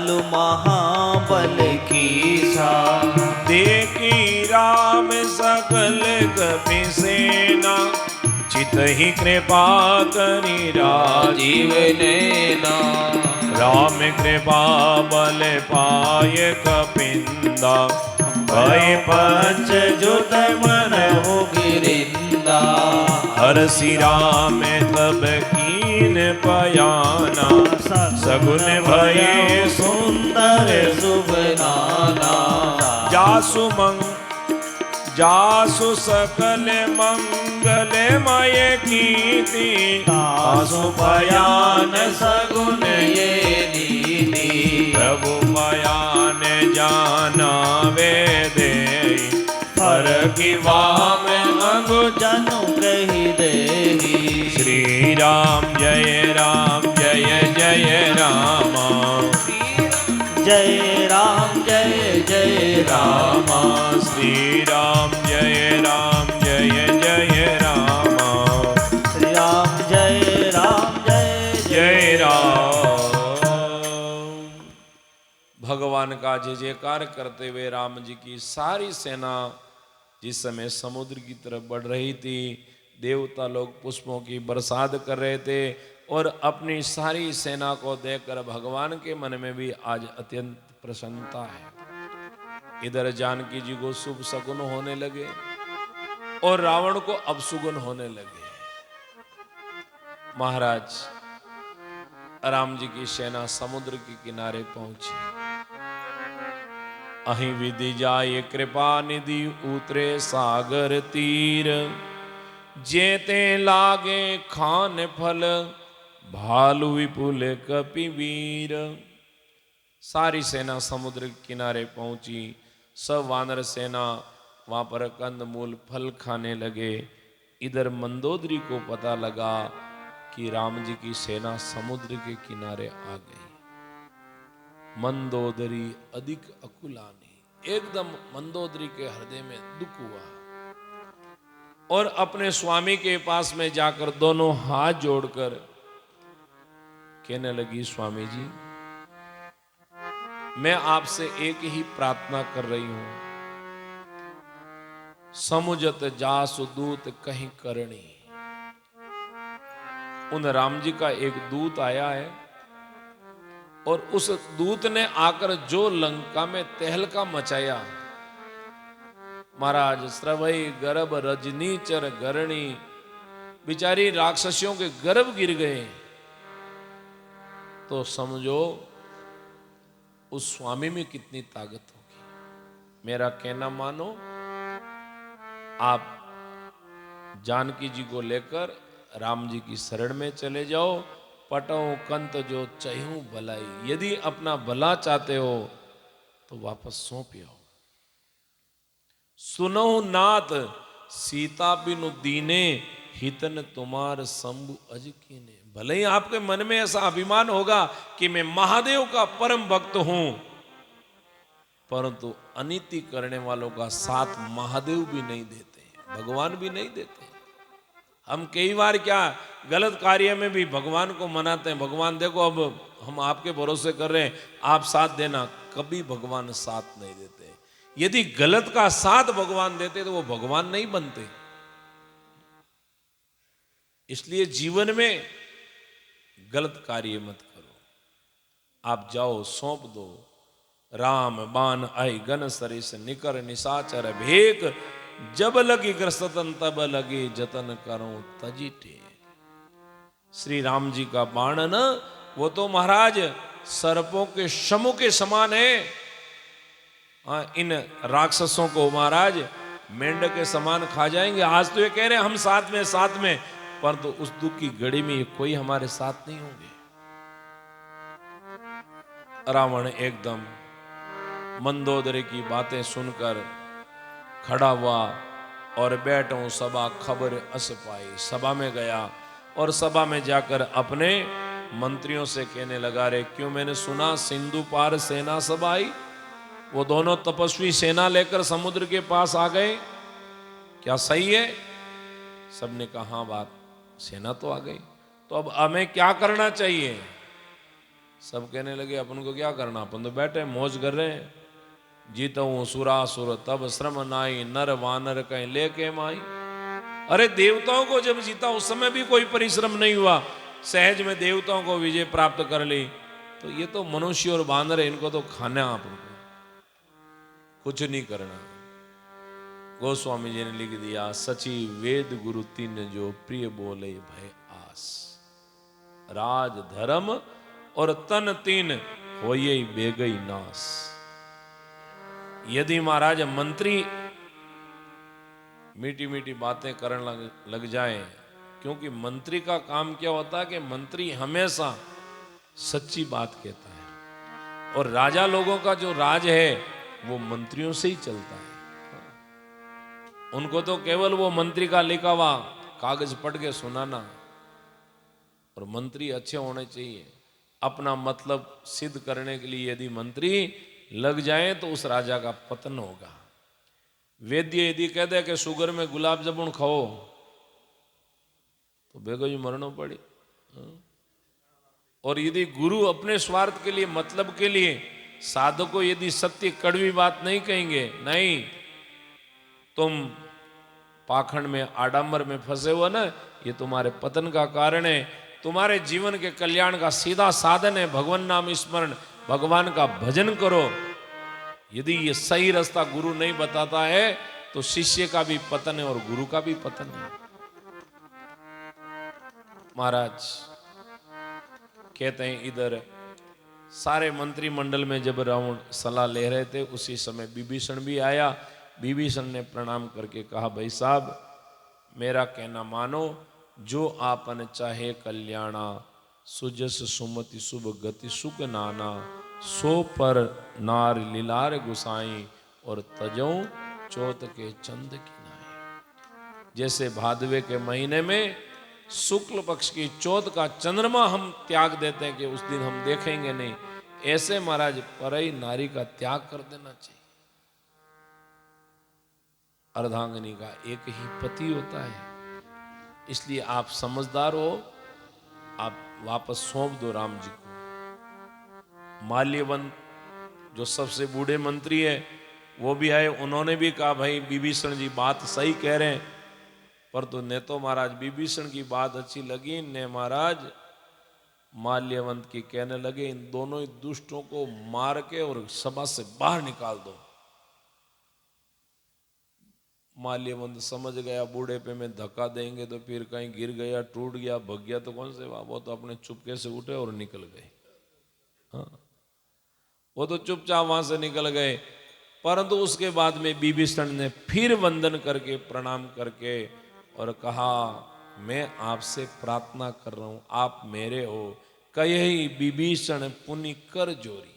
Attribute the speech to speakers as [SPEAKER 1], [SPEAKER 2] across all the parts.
[SPEAKER 1] चालू महाबल की सा।
[SPEAKER 2] देखी राम सकल कपि सेना, चितहि कृपा करि
[SPEAKER 1] राजीव नैना।
[SPEAKER 2] राम कृपा बल पाय कपिंदा, भय पंच जुत मन हो
[SPEAKER 1] गिरिंदा।
[SPEAKER 2] हरसि राम तब कीन पयाना, सगुन भये सुंदर
[SPEAKER 1] शुभ नाना।
[SPEAKER 2] जासु सकल मंगलमय कीर्ति, तासु भयान
[SPEAKER 1] सगुन ये नीति।
[SPEAKER 2] प्रभु भयान जाना वे दे, पर की वाम
[SPEAKER 1] मगु जनु कही देहि।
[SPEAKER 2] श्री राम जय जय रामा,
[SPEAKER 1] जय राम जय रामा।
[SPEAKER 2] श्री राम जय रामा,
[SPEAKER 1] श्री राम जय
[SPEAKER 2] राम। भगवान का जय जयकार करते हुए राम जी की सारी सेना जिस समय समुद्र की तरफ बढ़ रही थी, देवता लोग पुष्पों की बरसात कर रहे थे और अपनी सारी सेना को देखकर भगवान के मन में भी आज अत्यंत प्रसन्नता है। इधर जानकी जी को शुभ शकुन होने लगे और रावण को अपशुगुन होने लगे। महाराज राम जी की सेना समुद्र के किनारे पहुंची। अहि विधि जाय कृपा निधि उतरे सागर तीर, जेते लागे खान फल भालू विपुल कपिवीर। सारी सेना समुद्र के किनारे पहुंची। सब वानर सेना वहां पर कंदमूल फल खाने लगे। इधर मंदोदरी को पता लगा कि राम जी की सेना समुद्र के किनारे आ गई। मंदोदरी अधिक अकुलानी, एकदम मंदोदरी के हृदय में दुख हुआ और अपने स्वामी के पास में जाकर दोनों हाथ जोड़कर कहने लगी, स्वामी जी मैं आपसे एक ही प्रार्थना कर रही हूं, समुझत जासु दूत कहीं करणी। उन राम जी का एक दूत आया है और उस दूत ने आकर जो लंका में तहलका मचाया, महाराज स्रवई गर्भ रजनीचर गरणी, बिचारी राक्षसियों के गर्भ गिर गए। तो समझो उस स्वामी में कितनी ताकत होगी। मेरा कहना मानो, आप जानकी जी को लेकर राम जी की शरण में चले जाओ। पटो कंत जो चहूं भलाई, यदि अपना भला चाहते हो तो वापस सौंपियो। सुनो नाथ सीता बिनु दीने, हितन तुम्हार शंभु अज कीने। भले ही आपके मन में ऐसा अभिमान होगा कि मैं महादेव का परम भक्त हूं, परंतु अनीति करने वालों का साथ महादेव भी नहीं देते, भगवान भी नहीं देते। हम कई बार क्या गलत कार्य में भी भगवान को मनाते हैं, भगवान देखो अब हम आपके भरोसे कर रहे हैं, आप साथ देना। कभी भगवान साथ नहीं देते। यदि गलत का साथ भगवान देते तो वो भगवान नहीं बनते। इसलिए जीवन में गलत कार्य मत करो। आप जाओ, सौंप दो। राम बाण आई गन सरिस, निकर निशाचर भेक, जब लगी ग्रस्तन तब लगे जतन करो तजीटे। श्री राम जी का बाण न, वो तो महाराज सर्पों के शमु के समान है। इन राक्षसों को महाराज मेंढक के समान खा जाएंगे। आज तो ये कह रहे हैं हम साथ में, परंतु उस दुख की घड़ी में कोई हमारे साथ नहीं होंगे। रावण एकदम मंदोदरी की बातें सुनकर खड़ा हुआ और बैठो सभा खबर अस पाई। सभा में गया और सभा में जाकर अपने मंत्रियों से कहने लगा, रे क्यों मैंने सुना सिंधु पार सेना सब आई। वो दोनों तपस्वी सेना लेकर समुद्र के पास आ गए, क्या सही है? सबने कहा हाँ बात, सेना तो आ गई, तो अब हमें क्या करना चाहिए? सब कहने लगे अपन को क्या करना, अपन तो बैठे मौज कर रहे हैं। जीता हूं सुरासुर तब श्रम नाई, नर वानर कहीं लेके माई। अरे देवताओं को जब जीता उस समय भी कोई परिश्रम नहीं हुआ, सहज में देवताओं को विजय प्राप्त कर ली, तो ये तो मनुष्य और बानर है, इनको तो खाना अपन को, कुछ नहीं करना। गोस्वामी जी ने लिख दिया, सची वेद गुरु तीन जो प्रिय बोले भय आस, राज धर्म और तन तीन होये बेगई नास। यदि महाराज मंत्री मीठी मीठी बातें करने लग जाएं, क्योंकि मंत्री का काम क्या होता है कि मंत्री हमेशा सच्ची बात कहता है, और राजा लोगों का जो राज है वो मंत्रियों से ही चलता है। उनको तो केवल वो मंत्री का लिखा हुआ कागज पढ़ के सुनाना, और मंत्री अच्छे होने चाहिए। अपना मतलब सिद्ध करने के लिए यदि मंत्री लग जाए तो उस राजा का पतन होगा। वैद्य यदि कह दे कि शुगर में गुलाब जामुन खाओ तो बेगो जी मरना पड़ी। और यदि गुरु अपने स्वार्थ के लिए, मतलब के लिए साधक को यदि सत्य कड़वी बात नहीं कहेंगे, नहीं तुम पाखंड में आडंबर में फंसे हो ना, ये तुम्हारे पतन का कारण है। तुम्हारे जीवन के कल्याण का सीधा साधन है भगवान नाम स्मरण, भगवान का भजन करो। यदि ये सही रास्ता गुरु नहीं बताता है तो शिष्य का भी पतन है और गुरु का भी पतन है। महाराज कहते हैं, इधर सारे मंत्रिमंडल में जब रावण सलाह ले रहे थे, उसी समय विभीषण भी आया। विभीषण ने प्रणाम करके कहा, भाई साहब मेरा कहना मानो, जो आपन चाहे कल्याणा, सुजस सुमति शुभ गति सुख नाना, सो पर नार लीलार गुसाई, और तजो चौथ के चंद की नाई। जैसे भादवे के महीने में शुक्ल पक्ष की चौथ का चंद्रमा हम त्याग देते हैं कि उस दिन हम देखेंगे नहीं, ऐसे महाराज परई नारी का त्याग कर देना चाहिए। अर्धांगिनी का एक ही पति होता है, इसलिए आप समझदार हो, आप वापस सौंप दो राम जी को। माल्यवंत जो सबसे बूढ़े मंत्री है वो भी आए, उन्होंने भी कहा भाई विभीषण जी बात सही कह रहे हैं, पर तो ने तो महाराज विभीषण की बात अच्छी लगी, ने महाराज माल्यवंत की कहने लगे इन दोनों ही दुष्टों को मार के और सभा से बाहर निकाल दो। माल्यवंत समझ गया बूढ़े पे में धक्का देंगे तो फिर कहीं गिर गया, टूट गया, भग गया तो कौन से वो तो अपने चुपके से उठे और निकल गए। हाँ, वो तो चुपचाप वहां से निकल गए। परंतु उसके बाद में विभीषण ने फिर वंदन करके प्रणाम करके और कहा, मैं आपसे प्रार्थना कर रहा हूं, आप मेरे हो। कही विभीषण पुनि कर जोरी,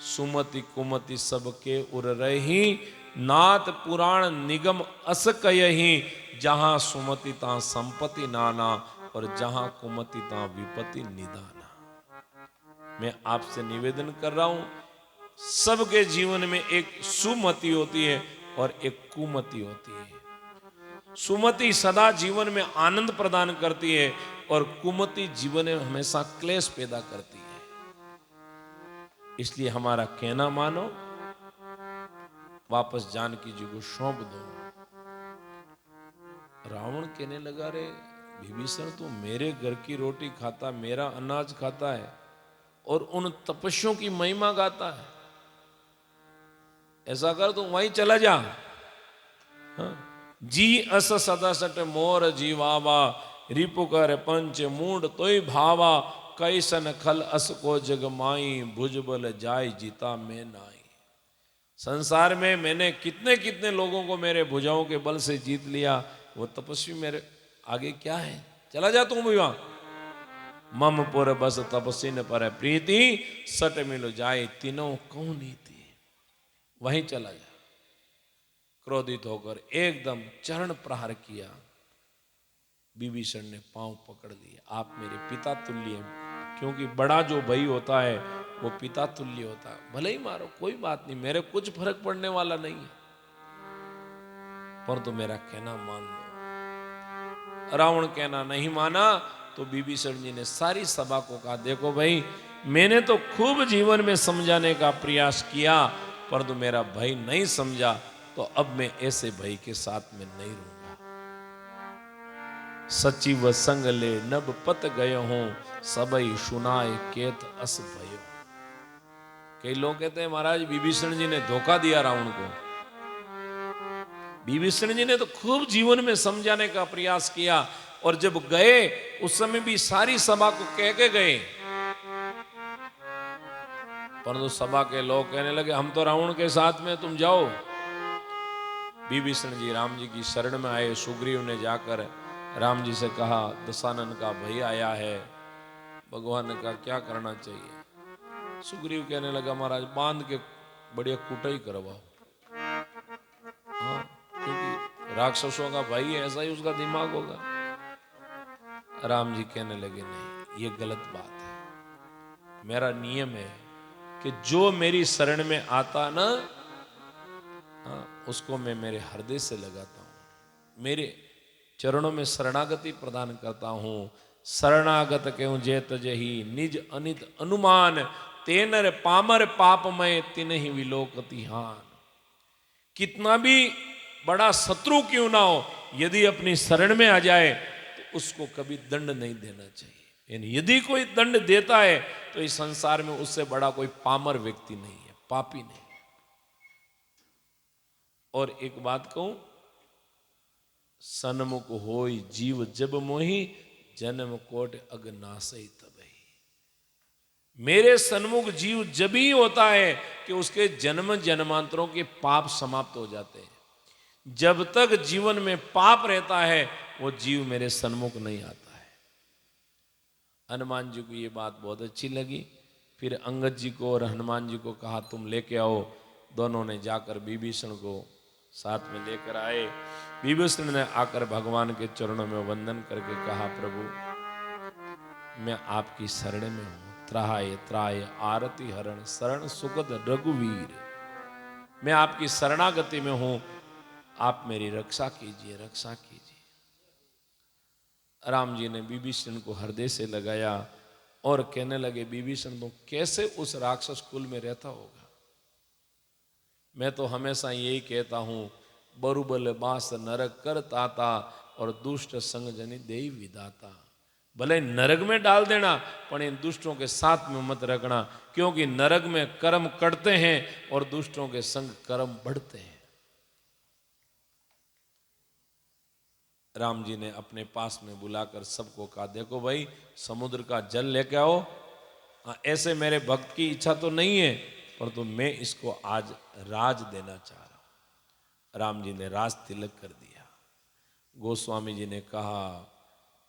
[SPEAKER 2] सुमति कुमति सबके उर रही, नाथ पुराण निगम अस कयहि, जहां सुमति ता संपत्ति नाना, और जहां कुमति ता विपत्ति निदाना। मैं आपसे निवेदन कर रहा हूं, सबके जीवन में एक सुमति होती है और एक कुमति होती है। सुमति सदा जीवन में आनंद प्रदान करती है और कुमति जीवन में हमेशा क्लेश पैदा करती है। इसलिए हमारा कहना मानो, वापस जानकी जी को सौंप दो। रावण कहने लगा, रे विभीषण तो मेरे घर की रोटी खाता, मेरा अनाज खाता है और उन तपस्वियों की महिमा गाता है। ऐसा कर तू वहीं चला जा। हाँ? जी अस सदा सट मोर जीवावा, रिपु कर पंच मूड तोय भावा, कैसन खल अस को जग माई, भुजबल जाय जीता में नाई। संसार में मैंने कितने कितने लोगों को मेरे भुजाओं के बल से जीत लिया, वो तपस्वी मेरे आगे क्या है। चला जा तू भी वहां। मम पुर बस तपस्विन पर प्रीति, सट मिलो जाए तीनों कौन नीति। वहीं चला जा। क्रोधित होकर एकदम चरण प्रहार किया। विभीषण ने पांव पकड़ लिए, आप मेरे पिता तुल्य हैं, क्योंकि बड़ा जो भाई होता है वो पिता तुल्य होता है। भले ही मारो, कोई बात नहीं, मेरे कुछ फर्क पड़ने वाला नहीं है, पर तो मेरा कहना मान लो। रावण कहना नहीं माना, तो विभीषण जी ने सारी सभा को कहा, देखो भाई, मैंने तो खूब जीवन में समझाने का प्रयास किया, परंतु मेरा भाई नहीं समझा, तो अब मैं ऐसे भाई के साथ में नहीं रहूंगा। सचिव संग ले नब पत गयो हूं, सबई सुनाए केत अस भयो। कई लोग कहते हैं महाराज विभीषण जी ने धोखा दिया रावण को। विभीषण जी ने तो खूब जीवन में समझाने का प्रयास किया, और जब गए उस समय भी सारी सभा को कह के गए, परंतु सभा के लोग कहने लगे हम तो रावण के साथ में, तुम जाओ। विभीषण जी राम जी की शरण में आए। सुग्रीव ने जाकर राम जी से कहा, दशानन का भय आया है, भगवान ने कहा क्या करना चाहिए। सुग्रीव कहने लगा, महाराज बांध के बढ़िया कुटाई करवाओ। हाँ, क्योंकि राक्षसों का भाई है, ऐसा ही उसका दिमाग होगा। राम जी कहने लगे, नहीं, ये गलत बात है। मेरा नियम है कि जो मेरी शरण में आता ना, उसको मैं मेरे हृदय से लगाता हूं, मेरे चरणों में शरणागति प्रदान करता हूं। शरणागत क्यों जेत जही निज अनित अनुमान, तेनर पामर पापमय तिन्हि विलोकति हान। कितना भी बड़ा शत्रु क्यों ना हो, यदि अपनी शरण में आ जाए तो उसको कभी दंड नहीं देना चाहिए। यानी यदि कोई दंड देता है तो इस संसार में उससे बड़ा कोई पामर व्यक्ति नहीं है, पापी नहीं। और एक बात कहूं, सन्मुख होई जीव जब मोही, जन्म कोट अगनासई तबही। मेरे सन्मुख जीव जब ही होता है कि उसके जन्म जन्मांतरों के पाप समाप्त हो जाते हैं। जब तक जीवन में पाप रहता है वो जीव मेरे सन्मुख नहीं आता है। हनुमान जी को ये बात बहुत अच्छी लगी। फिर अंगद जी को और हनुमान जी को कहा तुम लेके आओ। दोनों ने जाकर विभीषण को साथ में लेकर आए। विभीषण ने आकर भगवान के चरणों में वंदन करके कहा, प्रभु मैं आपकी शरण में हूं। त्राय त्राय आरती हरण शरण सुगत रघुवीर। मैं आपकी शरणागति में हूं, आप मेरी रक्षा कीजिए, रक्षा कीजिए। राम जी ने विभीषण को हृदय से लगाया और कहने लगे, विभीषण तो कैसे उस राक्षस कुल में रहता होगा। मैं तो हमेशा यही कहता हूं, बरुबल बास नरक कर ताता और दुष्ट संग जनी देई विदाता। भले नरक में डाल देना, पर इन दुष्टों के साथ में मत रखना, क्योंकि नरक में कर्म कटते हैं और दुष्टों के संग कर्म बढ़ते हैं। राम जी ने अपने पास में बुलाकर सबको कहा, देखो भाई समुद्र का जल लेके आओ। ऐसे मेरे भक्त की इच्छा तो नहीं है, परंतु तो मैं इसको आज राज देना चाह रहा हूं। राम जी ने राज तिलक कर दिया। गोस्वामी जी ने कहा,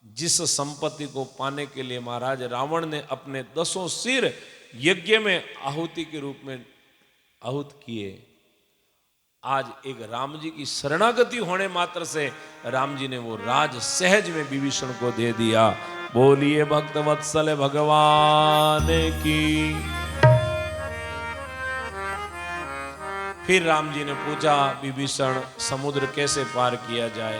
[SPEAKER 2] जिस संपत्ति को पाने के लिए महाराज रावण ने अपने 10 सिर यज्ञ में आहुति के रूप में आहुत किए, आज एक राम जी की शरणागति होने मात्र से राम जी ने वो राज सहज में विभीषण को दे दिया। बोलिए भक्त वत्सल भगवान की। फिर राम जी ने पूछा, विभीषण समुद्र कैसे पार किया जाए।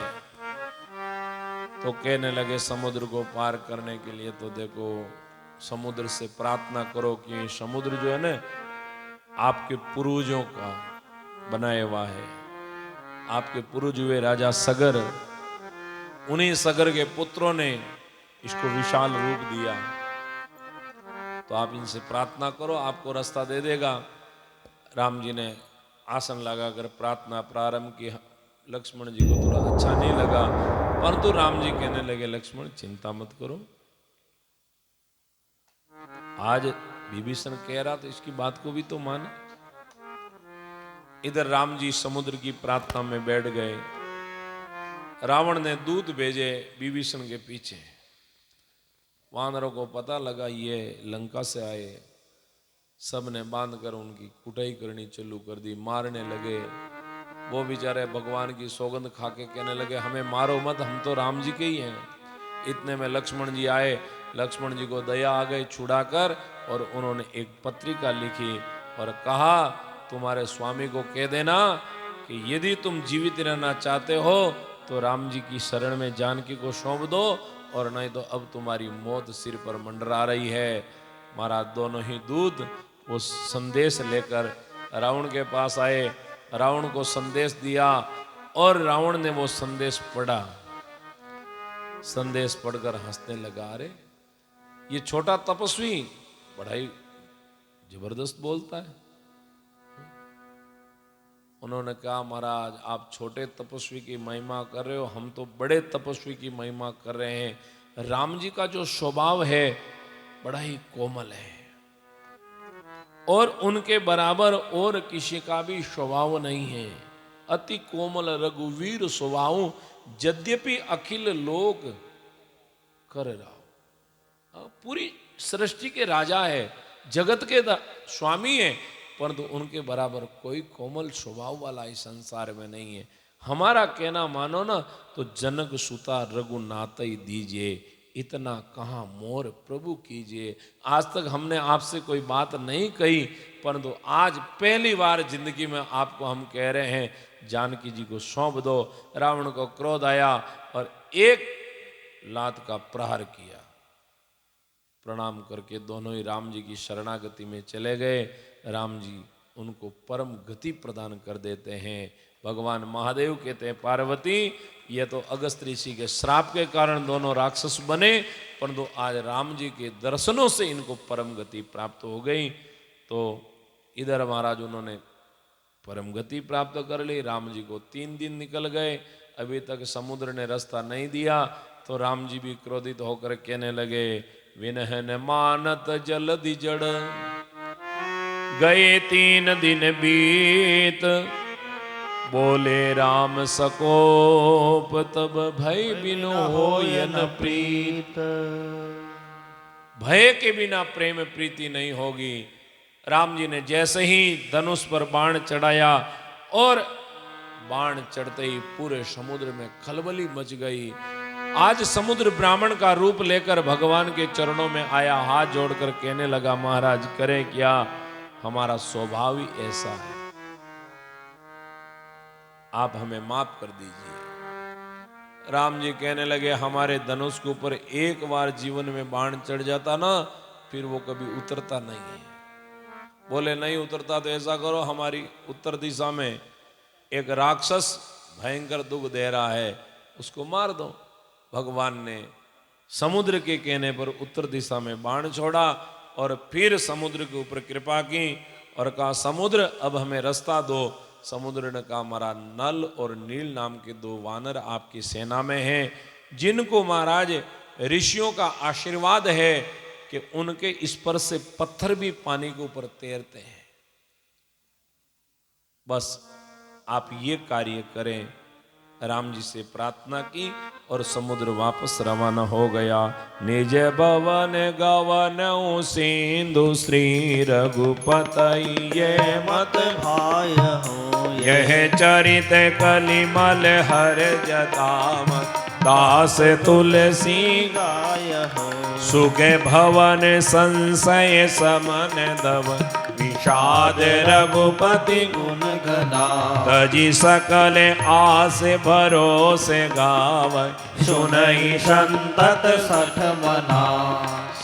[SPEAKER 2] तो कहने लगे, समुद्र को पार करने के लिए तो देखो समुद्र से प्रार्थना करो कि समुद्र जो है ना आपके पूर्वजों का बनाया हुआ है। आपके पूर्वज हुए राजा सगर, उन्हीं सगर के पुत्रों ने इसको विशाल रूप दिया। तो आप इनसे प्रार्थना करो, आपको रास्ता दे देगा। राम जी ने आसन लगाकर प्रार्थना प्रारंभ की। लक्ष्मण जी को थोड़ा अच्छा नहीं लगा, परंतु राम जी कहने लगे, लक्ष्मण चिंता मत करो, आज विभीषण कह रहा तो इसकी बात को भी तो माने। इधर राम जी समुद्र की प्रार्थना में बैठ गए। रावण ने दूत भेजे विभीषण के पीछे। वानरों को पता लगा ये लंका से आए, सब ने बांध कर उनकी कुटाई करनी चालू कर दी, मारने लगे। वो बेचारे भगवान की सौगंध खा के कहने लगे, हमें मारो मत, हम तो राम जी के ही हैं। इतने में लक्ष्मण जी आए। लक्ष्मण जी को दया आ गई छुड़ाकर, और उन्होंने एक पत्रिका लिखी और कहा, तुम्हारे स्वामी को कह देना कि यदि तुम जीवित रहना चाहते हो तो राम जी की शरण में जानकी को सौंप दो और नहीं तो अब तुम्हारी मौत सिर पर मंडरा रही है। महाराज दोनों ही दूत वो संदेश लेकर रावण के पास आए, रावण को संदेश दिया और रावण ने वो संदेश पढ़ा। संदेश पढ़कर हंसने लगा, अरे ये छोटा तपस्वी बड़ा ही जबरदस्त बोलता है। उन्होंने कहा, महाराज आप छोटे तपस्वी की महिमा कर रहे हो, हम तो बड़े तपस्वी की महिमा कर रहे हैं। राम जी का जो स्वभाव है बड़ा ही कोमल है और उनके बराबर और किसी का भी स्वभाव नहीं है। अति कोमल रघुवीर स्वभाव, यद्यपि अखिल लोक कर राव। पूरी सृष्टि के राजा है, जगत के स्वामी है, परंतु उनके बराबर कोई कोमल स्वभाव वाला इस संसार में नहीं है। हमारा कहना मानो ना तो जनक सुता रघुनाथ ही दीजिए, इतना कहाँ मोर प्रभु कीजिए। आज तक हमने आपसे कोई बात नहीं कही, परंतु आज पहली बार जिंदगी में आपको हम कह रहे हैं, जानकी जी को सौंप दो। रावण को क्रोध आया और एक लात का प्रहार किया। प्रणाम करके दोनों ही राम जी की शरणागति में चले गए। राम जी उनको परम गति प्रदान कर देते हैं। भगवान महादेव कहते हैं, पार्वती ये तो अगस्त ऋषि के श्राप के कारण दोनों राक्षस बने, परंतु आज राम जी के दर्शनों से इनको परम गति प्राप्त हो गई। तो इधर महाराज उन्होंने परम गति प्राप्त कर ली। राम जी को 3 दिन निकल गए, अभी तक समुद्र ने रास्ता नहीं दिया। तो राम जी भी क्रोधित होकर कहने लगे, विनहन मानत जलधि जड़, गए 3 दिन बीत, बोले राम सकोप, तब भय बिनु होयन प्रीत। भय के बिना प्रेम प्रीति नहीं होगी। राम जी ने जैसे ही धनुष पर बाण चढ़ाया और बाण चढ़ते ही पूरे समुद्र में खलबली मच गई। आज समुद्र ब्राह्मण का रूप लेकर भगवान के चरणों में आया, हाथ जोड़कर कहने लगा, महाराज करें क्या, हमारा स्वभाव ही ऐसा है, आप हमें माफ कर दीजिए। राम जी कहने लगे, हमारे धनुष के ऊपर एक बार जीवन में बाण चढ़ जाता ना, फिर वो कभी उतरता नहीं है। बोले नहीं उतरता तो ऐसा करो, हमारी उत्तर दिशा में एक राक्षस भयंकर दुख दे रहा है, उसको मार दो। भगवान ने समुद्र के कहने पर उत्तर दिशा में बाण छोड़ा और फिर समुद्र के ऊपर कृपा की और कहा, समुद्र अब हमें रास्ता दो। समुद्र ने कहा, महाराज नल और नील नाम के 2 वानर आपकी सेना में हैं, जिनको महाराज ऋषियों का आशीर्वाद है कि उनके स्पर्श से पत्थर भी पानी के ऊपर तैरते हैं। बस आप ये कार्य करें। राम जी से प्रार्थना की और समुद्र वापस रवाना हो गया। निज भवन गवन सिंधु श्री रघुपति ये मत
[SPEAKER 1] भाय हो
[SPEAKER 2] यह चरित कलिमल हर जतामत दास तुलसी
[SPEAKER 1] गाय हो।
[SPEAKER 2] सुख भवन संशय समन दव विषाद रघुपति
[SPEAKER 1] गुण गना।
[SPEAKER 2] तजी सकल आस भरोसे गाव सुनई
[SPEAKER 1] संतत सठ मना।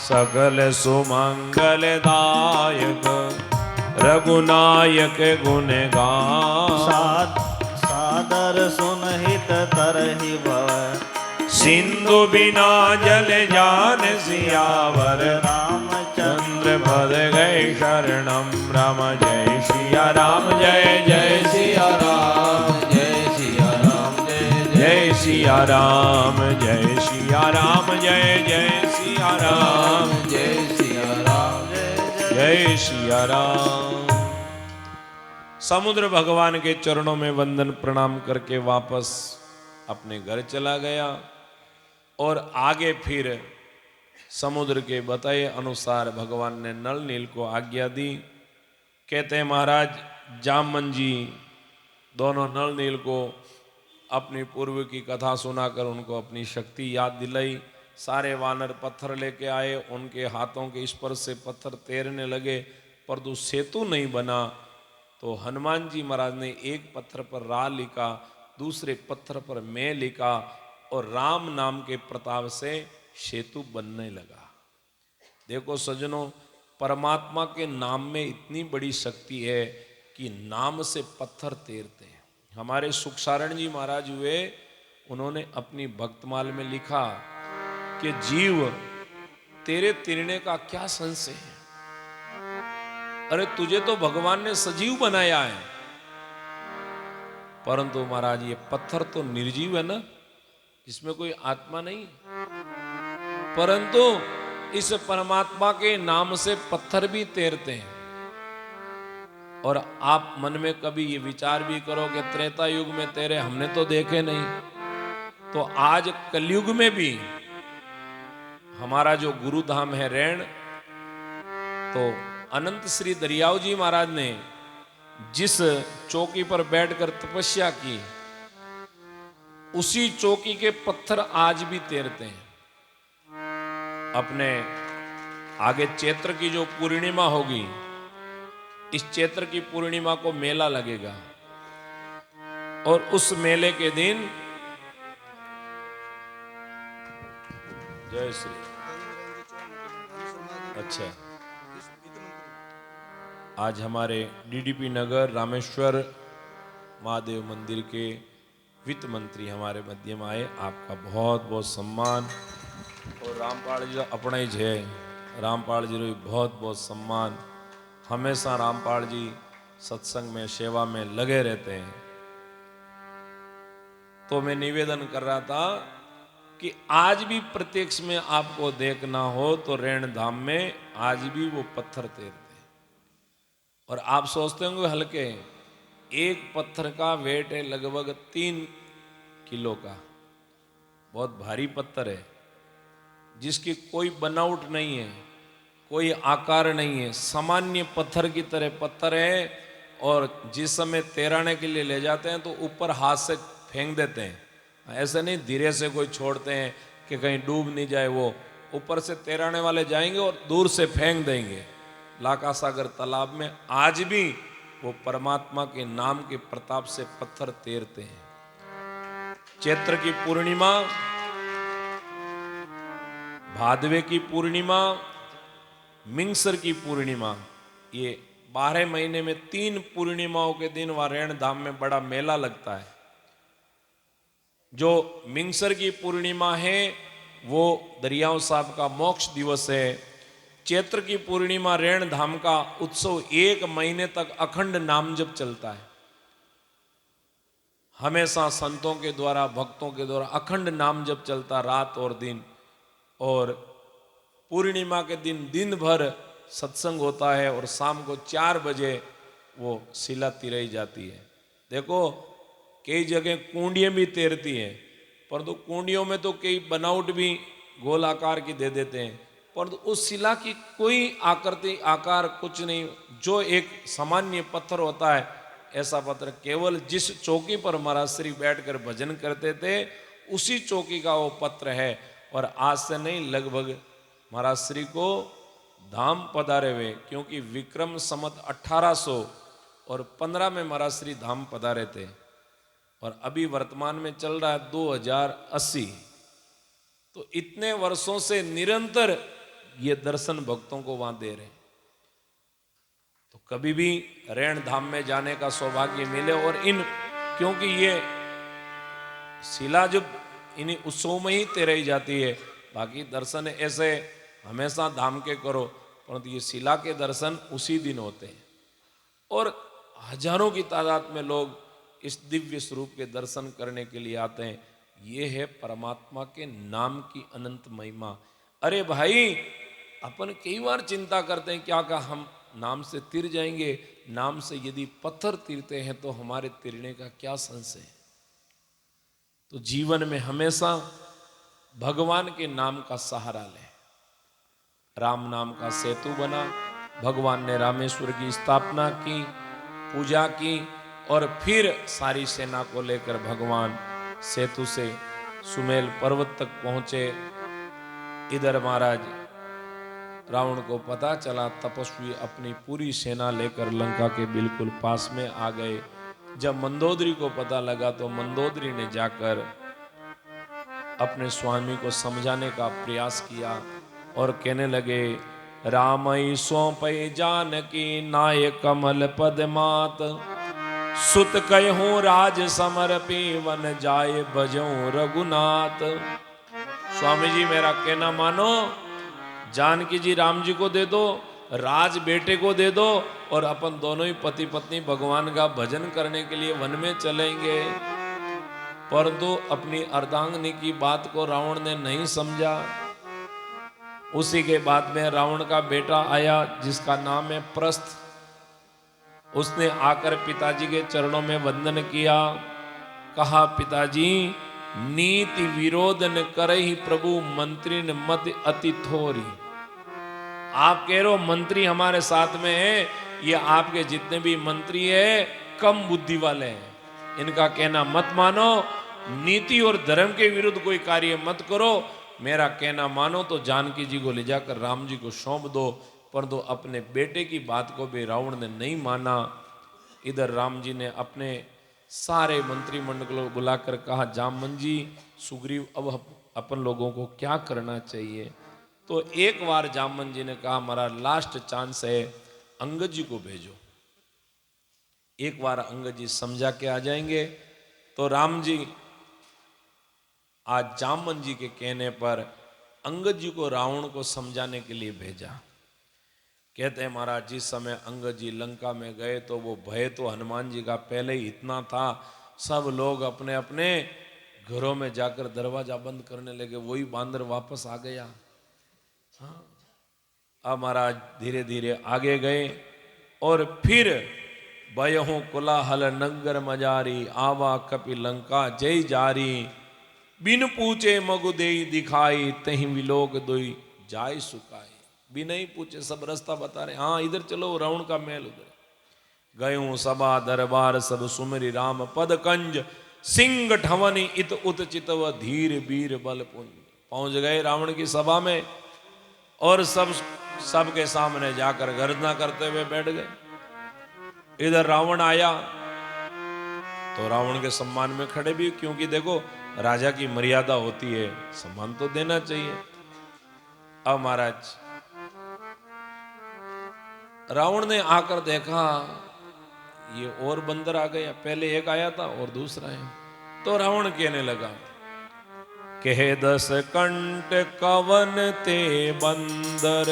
[SPEAKER 2] सकल सुमंगल दायक रघुनायक गुण गान।
[SPEAKER 1] सादर सुनहित तरहि भव
[SPEAKER 2] सिंधु बिना जल जान सियावर
[SPEAKER 1] रामचंद्र
[SPEAKER 2] पद गए शरणम राम जय सिया राम जय जय सिया राम
[SPEAKER 1] जय सिया राम
[SPEAKER 2] जय सिया राम जय सिया राम जय जय सिया राम
[SPEAKER 1] जय सिया राम
[SPEAKER 2] जय सिया राम। समुद्र भगवान के चरणों में वंदन प्रणाम करके वापस अपने घर चला गया और आगे फिर समुद्र के बताए अनुसार भगवान ने नल नील को आज्ञा दी। कहते हैं महाराज जामन जी दोनों नल नील को अपनी पूर्व की कथा सुनाकर उनको अपनी शक्ति याद दिलाई। सारे वानर पत्थर लेके आए, उनके हाथों के स्पर्श से पत्थर तैरने लगे, परंतु सेतु नहीं बना। तो हनुमान जी महाराज ने एक पत्थर पर रा लिखा, दूसरे पत्थर पर मैं लिखा और राम नाम के प्रताप से सेतु बनने लगा। देखो सज्जनों, परमात्मा के नाम में इतनी बड़ी शक्ति है कि नाम से पत्थर तैरते हैं। हमारे सुखसारण जी महाराज हुए, उन्होंने अपनी भक्तमाल में लिखा कि जीव तेरे तैरने का क्या संशय है, अरे तुझे तो भगवान ने सजीव बनाया है, परंतु महाराज ये पत्थर तो निर्जीव है ना, इसमें कोई आत्मा नहीं, परंतु इस परमात्मा के नाम से पत्थर भी तैरते हैं। और आप मन में कभी ये विचार भी करो कि त्रेता युग में तैरे हमने तो देखे नहीं, तो आज कलयुग में भी हमारा जो गुरु धाम है रेण, तो अनंत श्री दरियाव जी महाराज ने जिस चौकी पर बैठकर तपस्या की, उसी चौकी के पत्थर आज भी तैरते हैं। अपने आगे चैत्र की जो पूर्णिमा होगी, इस चैत्र की पूर्णिमा को मेला लगेगा, और उस मेले के दिन, जय श्री, अच्छा, आज हमारे डीडीपी नगर रामेश्वर महादेव मंदिर के वित्त मंत्री हमारे मध्य में आए, आपका बहुत बहुत सम्मान। और रामपाल जी अपना ही है, रामपाल जी को बहुत बहुत सम्मान। हमेशा रामपाल जी सत्संग में सेवा में लगे रहते हैं। तो मैं निवेदन कर रहा था कि आज भी प्रत्यक्ष में आपको देखना हो तो रेण धाम में आज भी वो पत्थर तैरते हैं। और आप सोचते होंगे हल्के, एक पत्थर का वेट है लगभग 3 किलो का, बहुत भारी पत्थर है, जिसकी कोई बनावट नहीं है, कोई आकार नहीं है, सामान्य पत्थर की तरह पत्थर है। और जिस समय तैराने के लिए ले जाते हैं तो ऊपर हाथ से फेंक देते हैं, ऐसे नहीं धीरे से कोई छोड़ते हैं कि कहीं डूब नहीं जाए। वो ऊपर से तैराने वाले जाएंगे और दूर से फेंक देंगे लाका सागर तालाब में। आज भी वो परमात्मा के नाम के प्रताप से पत्थर तैरते हैं। चैत्र की पूर्णिमा, भादवे की पूर्णिमा, मिंगसर की पूर्णिमा, ये 12 महीने में 3 पूर्णिमाओं के दिन वहां रेण धाम में बड़ा मेला लगता है। जो मिंगसर की पूर्णिमा है वो दरियाव साहब का मोक्ष दिवस है। चैत्र की पूर्णिमा रेण धाम का उत्सव 1 महीने तक अखंड नाम जप चलता है। हमेशा संतों के द्वारा, भक्तों के द्वारा अखंड नाम जप चलता रात और दिन। और पूर्णिमा के दिन दिन भर सत्संग होता है और शाम को 4 बजे वो शिला तिराई जाती है। देखो कई जगह कुंडियाँ भी तैरती हैं, परंतु कुंडियों में तो कई बनावट भी गोल आकार की दे देते हैं, परंतु उस शिला की कोई आकृति आकार कुछ नहीं। जो एक सामान्य पत्थर होता है, ऐसा पत्थर केवल जिस चौकी पर महाराज श्री बैठकर भजन करते थे उसी चौकी का वो पत्र है। और आज से नहीं, लगभग महाराज श्री को धाम पधारे हुए, क्योंकि विक्रम संवत 1815 में महाराज श्री धाम पधारे थे और अभी वर्तमान में चल रहा है 2080। तो इतने वर्षों से निरंतर ये दर्शन भक्तों को वहां दे रहे हैं। तो कभी भी रेण धाम में जाने का सौभाग्य मिले, और क्योंकि ये शिला जब इन्हीं उत्सव में ही तैराई जाती है, बाकी दर्शन ऐसे हमेशा धाम के करो, परंतु ये शिला के दर्शन उसी दिन होते हैं। और हजारों की तादाद में लोग इस दिव्य स्वरूप के दर्शन करने के लिए आते हैं। ये है परमात्मा के नाम की अनंत महिमा। अरे भाई, अपन कई बार चिंता करते हैं क्या हम नाम से तिर जाएंगे। नाम से यदि पत्थर तीरते हैं तो हमारे तिरने का क्या संशय है। तो जीवन में हमेशा भगवान के नाम का सहारा लें। राम नाम का सेतु बना, भगवान ने रामेश्वर की स्थापना की, पूजा की, और फिर सारी सेना को लेकर भगवान सेतु से सुमेल पर्वत तक पहुंचे। इधर महाराज रावण को पता चला, तपस्वी अपनी पूरी सेना लेकर लंका के बिल्कुल पास में आ गए। जब मंदोदरी को पता लगा तो मंदोदरी ने जाकर अपने स्वामी को समझाने का प्रयास किया और कहने लगे, रामई सौंपई जानकी नाय कमल पदमात, सुत कहूँ राज समर्पी वन जाए बजऊं रघुनाथ। स्वामी जी मेरा कहना मानो, जानकी जी राम जी को दे दो, राज बेटे को दे दो और अपन दोनों ही पति पत्नी भगवान का भजन करने के लिए वन में चलेंगे। परंतु अपनी अर्धांगिनी की बात को रावण ने नहीं समझा। उसी के बाद में रावण का बेटा आया जिसका नाम है प्रस्थ। उसने आकर पिताजी के चरणों में वंदन किया, कहा पिताजी नीति विरोध न करहि प्रभु मंत्री न मत अति थोरी। आप कह रहे हो मंत्री हमारे साथ में है, ये आपके जितने भी मंत्री है कम बुद्धि वाले हैं, इनका कहना मत मानो, नीति और धर्म के विरुद्ध कोई कार्य मत करो, मेरा कहना मानो तो जानकी जी को ले जाकर राम जी को सौंप दो। परंतु अपने बेटे की बात को भी रावण ने नहीं माना। इधर राम जी ने अपने सारे मंत्रिमंडल को बुलाकर कहा, जामवन जी सुग्रीव अब अपन लोगों को क्या करना चाहिए। तो एक बार जामवन जी ने कहा हमारा लास्ट चांस है, अंगद जी को भेजो, एक बार अंगद जी समझा के आ जाएंगे। तो राम जी आज जामवन जी के कहने पर अंगद जी को रावण को समझाने के लिए भेजा। कहते हैं महाराज जिस समय अंगद जी लंका में गए तो वो भय तो हनुमान जी का पहले ही इतना था, सब लोग अपने अपने घरों में जाकर दरवाजा बंद करने लगे, वही बांदर वापस आ गया। हाँ, अब महाराज धीरे धीरे आगे गए और फिर भयहु कोलाहल नगर मजारी, आवा कपि लंका जय जारी, बिन पूछे मगु देई दिखाई, तही विलोक दोई जाय सुकाई। बिना ही पूछे सब रास्ता बता रहे, हाँ इधर चलो रावण का महल उधर। गयूं सभा दरबार सब सुमरी राम पद कंज, सिंह ठवनी इत उत चितव धीर बीर बल पुंज। पहुंच गए रावण की सभा में और सबके सामने जाकर गर्जना करते हुए बैठ गए। इधर रावण आया तो रावण के सम्मान में खड़े भी, क्योंकि देखो राजा की मर्यादा होती है, सम्मान तो देना चाहिए। अब महाराज रावण ने आकर देखा ये और बंदर आ गया, पहले एक आया था और दूसरा है। तो रावण कहने लगा, कहे 10 कंठ कवन ते बंदर,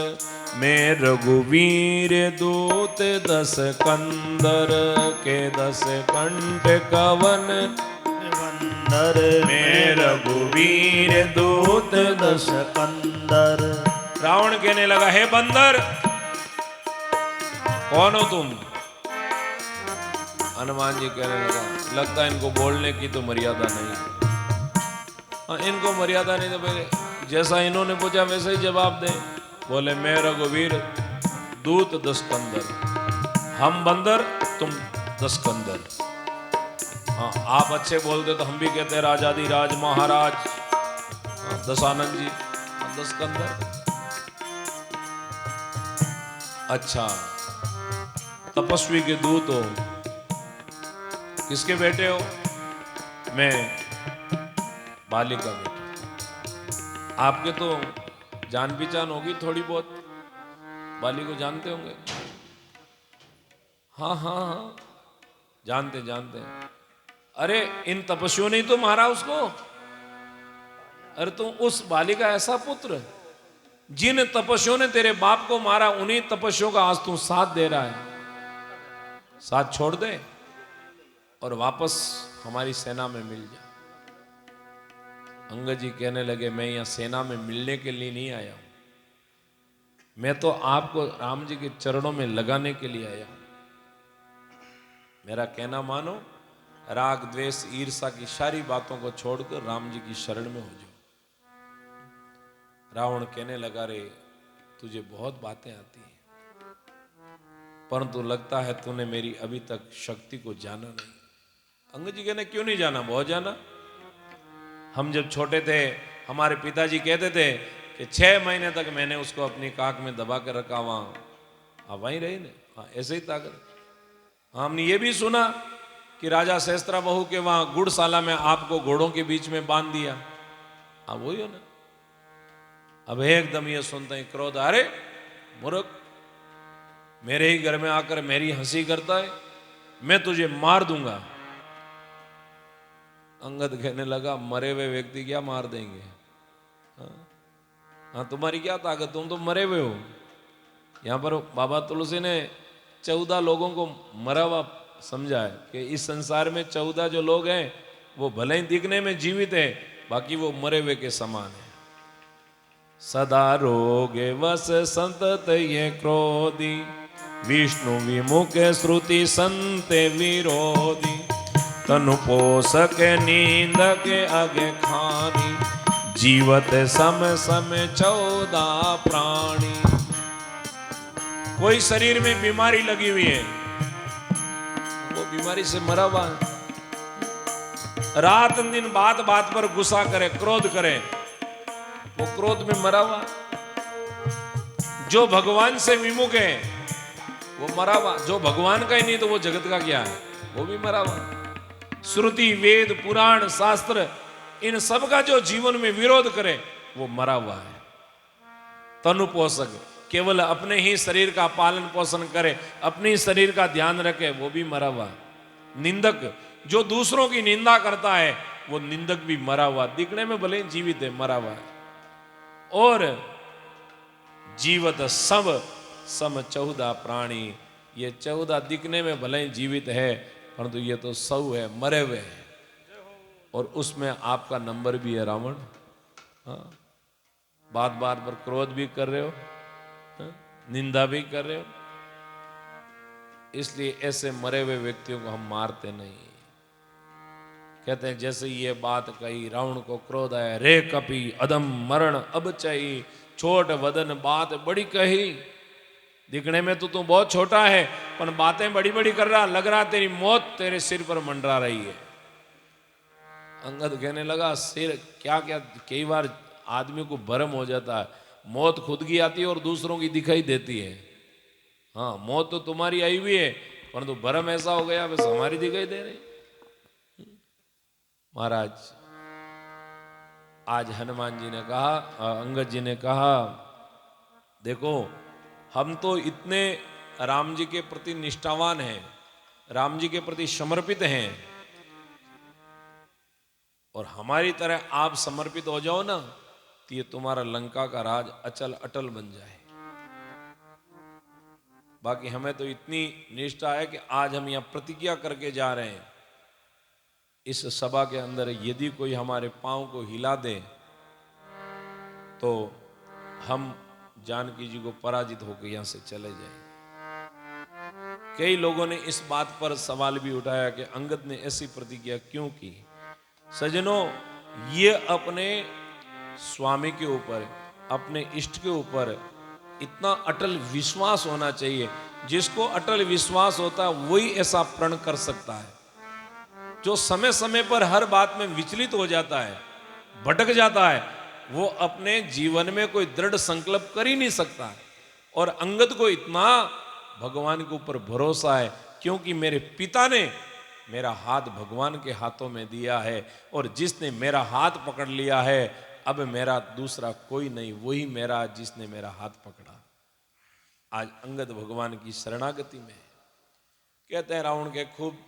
[SPEAKER 2] मैं रघुवीर दूत 10 कंदर, के 10 कंठ कवन
[SPEAKER 1] बंदर
[SPEAKER 2] मैं रघुवीर दूत
[SPEAKER 1] 10 कंदर।
[SPEAKER 2] रावण कहने लगा, हे बंदर कौन हो तुम। हनुमान जी कहने लगा, लगता है इनको बोलने की तो मर्यादा नहीं। हाँ इनको मर्यादा नहीं, तो पहले जैसा इन्होंने पूछा वैसे ही जवाब दे। बोले मैं रघुवीर दूत 10 कंदर, हम बंदर तुम 10 कंदर। हाँ आप अच्छे बोलते तो हम भी कहते हैं राजाधिराज महाराज। हाँ, दशानंद जी 10 कंदर। अच्छा तपस्वी के दूत हो, किसके बेटे हो। मैं बाली का बेटा। आपके तो जान पहचान होगी थोड़ी बहुत, बाली को जानते होंगे। हाँ हाँ हाँ जानते जानते हैं। अरे इन तपस्वियों ने ही तो मारा उसको। अरे तुम उस बाली का ऐसा पुत्र, जिन तपस्वियों ने तेरे बाप को मारा, उन्हीं तपस्वियों का आज तू साथ दे रहा है। साथ छोड़ दे और वापस हमारी सेना में मिल जा। अंगद जी कहने लगे, मैं यहां सेना में मिलने के लिए नहीं आया हूं, मैं तो आपको राम जी के चरणों में लगाने के लिए आया हूं। मेरा कहना मानो, राग द्वेष ईर्षा की सारी बातों को छोड़कर राम जी की शरण में हो जाओ। रावण कहने लगा, रे तुझे बहुत बातें आती हैं, परंतु लगता है तूने मेरी अभी तक शक्ति को जाना नहीं। अंगद जी कहने, क्यों नहीं जाना, बहुत जाना। हम जब छोटे थे हमारे पिताजी कहते थे कि 6 महीने तक मैंने उसको अपनी काख में दबा कर रखा, वहीं रही ने। हाँ ऐसे ही ताकत। हमने ये भी सुना कि राजा सहस्त्रा बहू के वहां गुड़शाला में आपको घोड़ों के बीच में बांध दिया। हाँ वही हो ना। अब एकदम ये सुनते ही क्रोध, अरे मूर्ख, मेरे ही घर में आकर मेरी हंसी करता है, मैं तुझे मार दूंगा। अंगद कहने लगा, मरे हुए व्यक्ति क्या मार देंगे? हाँ तुम्हारी क्या ताकत, तुम तो मरे हुए हो। यहां पर बाबा तुलसी ने 14 लोगों को मरा हुआ समझा है कि इस संसार में 14 जो लोग हैं वो भले ही दिखने में जीवित है, बाकी वो मरे हुए के समान है। सदा रोगे वस संतत ये क्रोधी, विष्णु विमुख श्रुति संते विरोधी, तनु पोषक नींद के आगे खानी, जीवत सम सम 14 प्राणी। कोई शरीर में बीमारी लगी हुई है, वो बीमारी से मरा हुआ है। रात दिन बात बात पर गुस्सा करे, क्रोध करे, वो क्रोध में मरा हुआ। जो भगवान से विमुख है वो मरा हुआ। जो भगवान का ही नहीं तो वो जगत का क्या है, वो भी मरा हुआ। श्रुति वेद पुराण शास्त्र इन सब का जो जीवन में विरोध करे वो मरा हुआ है। तनु पोषक, केवल अपने ही शरीर का पालन पोषण करे, अपने ही शरीर का ध्यान रखे, वो भी मरा हुआ। निंदक, जो दूसरों की निंदा करता है वो निंदक भी मरा हुआ। दिखने में भले जीवित है, मरा हुआ है। और जीवत सब सम 14 प्राणी, ये 14 दिखने में भले जीवित है परंतु ये तो 100 है, मरे हुए हैं। और उसमें आपका नंबर भी है रावण। हाँ, बात बात पर क्रोध भी कर रहे हो, हाँ? निंदा भी कर रहे हो। इसलिए ऐसे मरे हुए व्यक्तियों को हम मारते नहीं। कहते हैं जैसे ये बात कही, रावण को क्रोध आया, रे कपि अदम मरण अब चई, छोट वदन बात बड़ी कही। दिखने में तो तू बहुत छोटा है पर बातें बड़ी बड़ी कर रहा, लग रहा तेरी मौत तेरे सिर पर मंडरा रही है। अंगद कहने लगा, सिर क्या क्या, कई बार आदमी को भ्रम हो जाता है, मौत खुद की आती है और दूसरों की दिखाई देती है। हाँ, मौत तो तुम्हारी आई हुई है परंतु भ्रम ऐसा हो गया बस हमारी दिखाई दे रही। महाराज आज हनुमान जी ने कहा, अंगद जी ने कहा, देखो हम तो इतने राम जी के प्रति निष्ठावान हैं, राम जी के प्रति समर्पित हैं, और हमारी तरह आप समर्पित हो जाओ ना तो ये तुम्हारा लंका का राज अचल अटल बन जाए। बाकी हमें तो इतनी निष्ठा है कि आज हम यहां प्रतिज्ञा करके जा रहे हैं, इस सभा के अंदर यदि कोई हमारे पांव को हिला दे तो हम जानकी जी को पराजित होकर यहां से चले जाएं। कई लोगों ने इस बात पर सवाल भी उठाया कि अंगद ने ऐसी प्रतिज्ञा क्यों की। सज्जनों, ये अपने स्वामी के ऊपर, अपने इष्ट के ऊपर इतना अटल विश्वास होना चाहिए। जिसको अटल विश्वास होता है वही ऐसा प्रण कर सकता है। जो समय समय पर हर बात में विचलित हो जाता है, भटक जाता है, वो अपने जीवन में कोई दृढ़ संकल्प कर ही नहीं सकता है। और अंगद को इतना भगवान के ऊपर भरोसा है क्योंकि मेरे पिता ने मेरा हाथ भगवान के हाथों में दिया है, और जिसने मेरा हाथ पकड़ लिया है अब मेरा दूसरा कोई नहीं, वही मेरा जिसने मेरा हाथ पकड़ा। आज अंगद भगवान की शरणागति में। कहते हैं रावण के खूब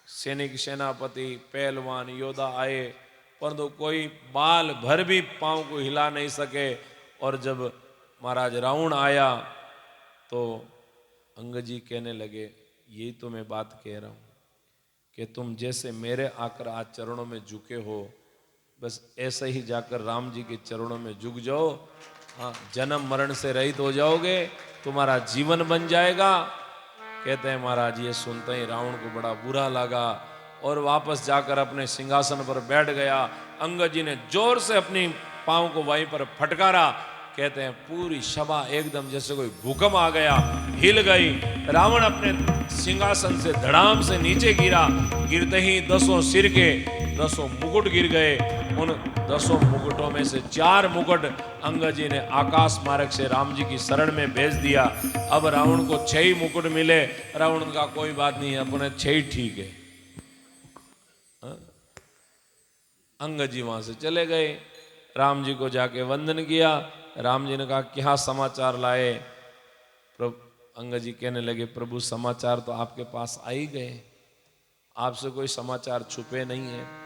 [SPEAKER 2] सैनिक, सेनापति, पहलवान, योद्धा आए परंतु कोई बाल भर भी पांव को हिला नहीं सके। और जब महाराज रावण आया तो अंगद जी कहने लगे, यही तो मैं बात कह रहा हूं कि तुम जैसे मेरे आकर आज चरणों में झुके हो, बस ऐसे ही जाकर राम जी के चरणों में झुक जाओ। हाँ, जन्म मरण से रहित हो जाओगे, तुम्हारा जीवन बन जाएगा। कहते हैं महाराज ये सुनते ही रावण को बड़ा बुरा लगा और वापस जाकर अपने सिंहासन पर बैठ गया। अंगद जी ने जोर से अपनी पांव को वहीं पर फटकारा। कहते हैं पूरी सभा एकदम जैसे कोई भूकंप आ गया, हिल गई। रावण अपने सिंहासन से धड़ाम से नीचे गिरा। गिरते ही 10 सिर के 10 मुकुट गिर गए। उन 10 मुकुटों में से 4 मुकुट अंगद जी ने आकाश मार्ग से राम जी की शरण में भेज दिया। अब रावण को 6 ही मुकुट मिले। रावण का कोई बात नहीं है, अपने 6 ही ठीक है। अंगद जी वहां से चले गए। राम जी को जाके वंदन किया। राम जी ने कहा क्या समाचार लाए? प्रभु अंगद जी कहने लगे प्रभु समाचार तो आपके पास आ ही गए, आपसे कोई समाचार छुपे नहीं है।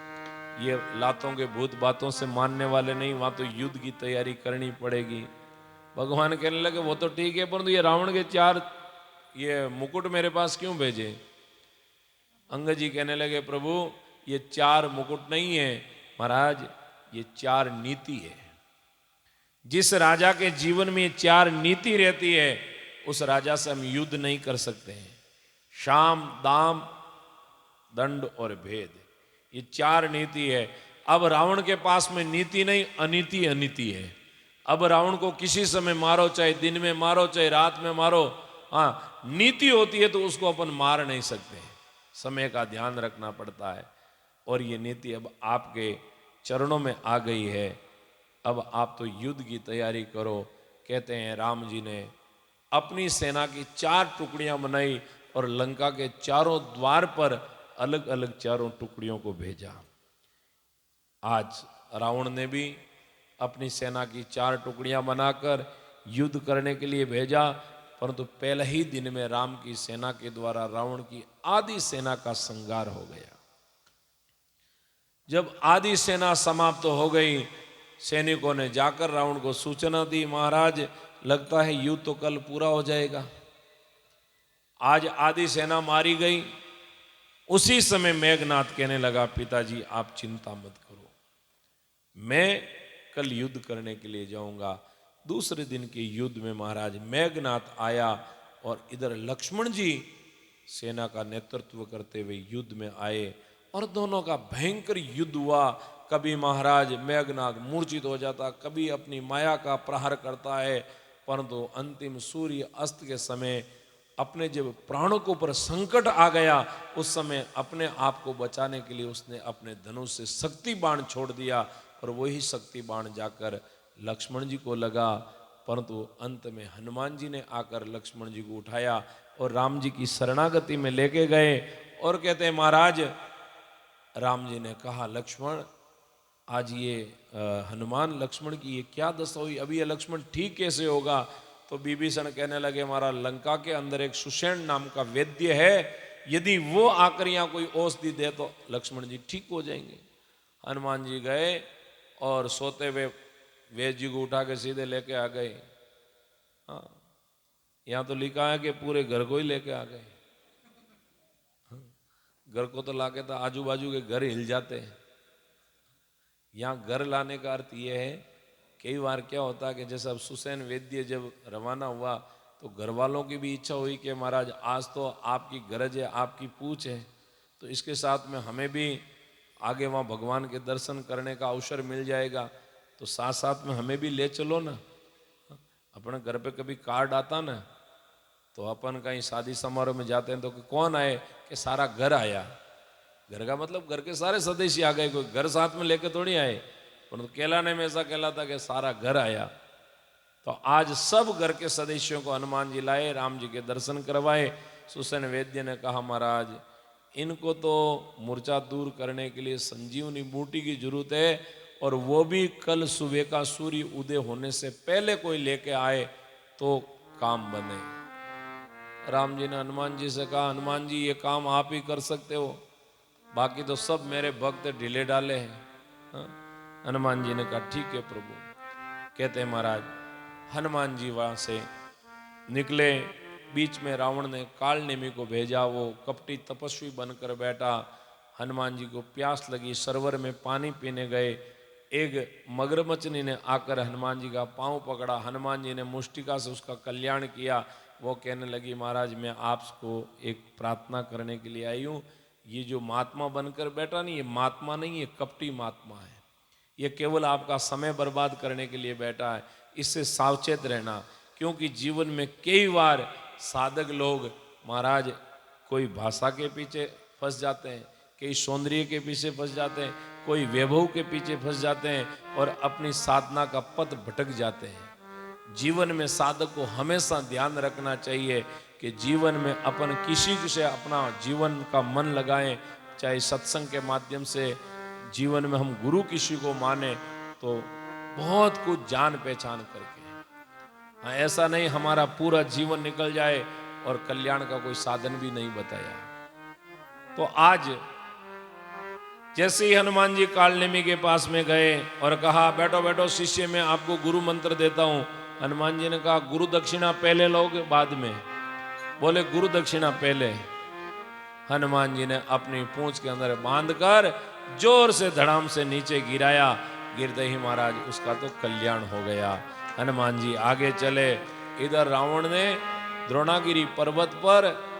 [SPEAKER 2] ये लातों के भूत बातों से मानने वाले नहीं, वहां तो युद्ध की तैयारी करनी पड़ेगी। भगवान कहने लगे वो तो ठीक है, परंतु ये रावण के 4 ये मुकुट मेरे पास क्यों भेजे? अंगद जी कहने लगे प्रभु ये 4 मुकुट नहीं है महाराज, ये 4 नीति है। जिस राजा के जीवन में 4 नीति रहती है उस राजा से हम युद्ध नहीं कर सकते हैं। शाम, दाम, दंड और भेद, ये 4 नीति है। अब रावण के पास में नीति नहीं, अनीति अनीति है। अब रावण को किसी समय मारो, चाहे दिन में मारो चाहे रात में मारो, हाँ नीति होती है तो उसको अपन मार नहीं सकते, समय का ध्यान रखना पड़ता है। और ये नीति अब आपके चरणों में आ गई है, अब आप तो युद्ध की तैयारी करो। कहते हैं राम जी ने अपनी सेना की 4 टुकड़ियां बनाई और लंका के चारों द्वार पर अलग अलग 4 टुकड़ियों को भेजा। आज रावण ने भी अपनी सेना की 4 टुकड़ियां बनाकर युद्ध करने के लिए भेजा, परंतु पहले ही दिन में राम की सेना के द्वारा रावण की आधी सेना का संहार हो गया। जब आधी सेना समाप्त हो गई, सैनिकों ने जाकर रावण को सूचना दी महाराज लगता है युद्ध तो कल पूरा हो जाएगा। आज आधी सेना मारी गई। उसी समय मेघनाथ कहने लगा पिताजी आप चिंता मत करो, मैं कल युद्ध करने के लिए जाऊंगा। दूसरे दिन के युद्ध में महाराज मेघनाथ आया और इधर लक्ष्मण जी सेना का नेतृत्व करते हुए युद्ध में आए और दोनों का भयंकर युद्ध हुआ। कभी महाराज मेघनाथ मूर्छित हो जाता, कभी अपनी माया का प्रहार करता है, परंतु अंतिम सूर्य अस्त के समय अपने जब प्राणों के ऊपर संकट आ गया उस समय अपने आप को बचाने के लिए उसने अपने धनुष से शक्ति बाण छोड़ दिया और वही शक्ति बाण जाकर लक्ष्मण जी को लगा, परंतु अंत में हनुमान जी ने आकर लक्ष्मण जी को उठाया और राम जी की शरणागति में लेके गए। और कहते हैं महाराज राम जी ने कहा लक्ष्मण आज ये हनुमान लक्ष्मण की ये क्या दशा हुई, अभी ये लक्ष्मण ठीक कैसे होगा? तो विभीषण कहने लगे हमारा लंका के अंदर एक सुषेण नाम का वैद्य है, यदि वो आकर यहाँ कोई औषधि दे तो लक्ष्मण जी ठीक हो जाएंगे। हनुमान जी गए और सोते हुए वैद्य जी को उठा के सीधे लेके आ गए। हाँ यहाँ तो लिखा है कि पूरे घर को ही लेके आ गए। घर को तो लाके तो आजू बाजू के घर हिल जाते हैं, यहाँ घर लाने का अर्थ ये है कई बार क्या होता है कि जैसे अब सुसैन वैद्य जब रवाना हुआ तो घर वालों की भी इच्छा हुई कि महाराज आज तो आपकी गरज है, आपकी पूछ है, तो इसके साथ में हमें भी आगे वहाँ भगवान के दर्शन करने का अवसर मिल जाएगा, तो साथ साथ में हमें भी ले चलो ना। अपने घर पे कभी कार्ड आता ना तो अपन कहीं शादी समारोह में जाते हैं तो कौन आए कि सारा घर आया। घर का मतलब घर के सारे सदस्य आ गए, कोई घर साथ में लेके थोड़ी आए, परंतु कहलाने में ऐसा कहलाता कि सारा घर आया। तो आज सब घर के सदस्यों को हनुमान जी लाए, राम जी के दर्शन करवाए। सुसैन वैद्य ने कहा महाराज इनको तो मूर्छा दूर करने के लिए संजीवनी बूटी की जरूरत है और वो भी कल सुबह का सूर्य उदय होने से पहले कोई लेके आए तो काम बने। राम जी ने हनुमान जी से कहा हनुमान जी ये काम आप ही कर सकते हो, बाकी तो सब मेरे भक्त ढीले डाले हैं। हाँ? हनुमान जी ने कहा ठीक है प्रभु। कहते हैं महाराज हनुमान जी वहां से निकले, बीच में रावण ने काल नेमी को भेजा, वो कपटी तपस्वी बनकर बैठा। हनुमान जी को प्यास लगी, सरोवर में पानी पीने गए। एक मगरमच्छनी ने आकर हनुमान जी का पांव पकड़ा, हनुमान जी ने मुष्टिका से उसका कल्याण किया। वो कहने लगी महाराज मैं आपको एक प्रार्थना करने के लिए आई हूँ, ये जो महात्मा बनकर बैठा नहीं ये महात्मा नहीं, ये कपटी महात्मा है, ये केवल आपका समय बर्बाद करने के लिए बैठा है, इससे सावचेत रहना। क्योंकि जीवन में कई बार साधक लोग महाराज कोई भाषा के पीछे फंस जाते हैं, कई सौंदर्य के पीछे फंस जाते हैं, कोई वैभव के पीछे फंस जाते हैं और अपनी साधना का पथ भटक जाते हैं। जीवन में साधक को हमेशा ध्यान रखना चाहिए कि जीवन में अपन किसी से अपना जीवन का मन लगाएं, चाहे सत्संग के माध्यम से जीवन में हम गुरु किसी को माने तो बहुत कुछ जान पहचान करके। हाँ, ऐसा नहीं हमारा पूरा जीवन निकल जाए और कल्याण का कोई साधन भी नहीं बताया। तो आज जैसे ही हनुमान जी कालनेमी के पास में गए और कहा बैठो बैठो शिष्य, मैं आपको गुरु मंत्र देता हूं। हनुमान जी ने कहा गुरु दक्षिणा पहले लोगे बाद में? बोले गुरु दक्षिणा पहले। हनुमान जी ने अपनी पूंछ के अंदर बांधकर जोर से धड़ाम से नीचे गिराया। गिरते ही महाराज उसका तो कल्याण हो गया। हनुमान जी आगे चले। इधर रावण ने द्रोणागिरी पर्वत पर